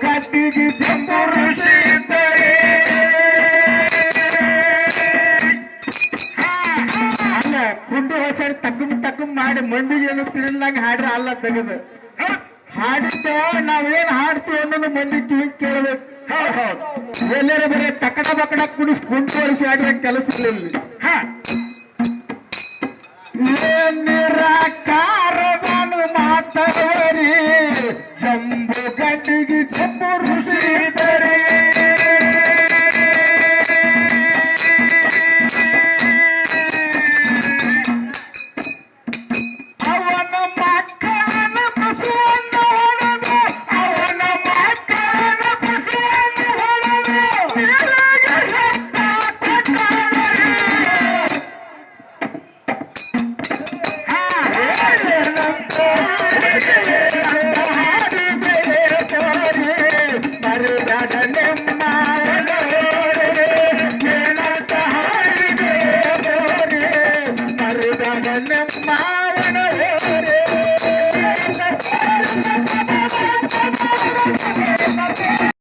ಗಟ್ಟಿಗೆ ಚಂಪುರುಷಿ ಇದ್ದರೆ ಅಲ್ಲ ಕುಂಡು ಹೊಸ ತಕ್ಕಂ ಮಾಡಿ ಮಂದಿಗೆ ಏನು ತಿಳಿದಂಗ ಹಾಡ್ರೆ ಅಲ್ಲ ತೆಗೆದು ಹಾಡಿದ್ದ ನಾವೇನ್ ಹಾಡ್ತೀವಿ ಅನ್ನೋದು ಮಂದಿ ಕಿವಿ ಕೇಳಬೇಕು ಎಲ್ಲರೂ ಬರೀ ತಕಡ ಬಕಡ ಕುಡಿಸ್ ಕುಂಟು ಹೊರಿಸಿ ಆಡಿದ್ರೆ ಕೆಲಸ ಇಲ್ಲ ಏನಿರಾಕ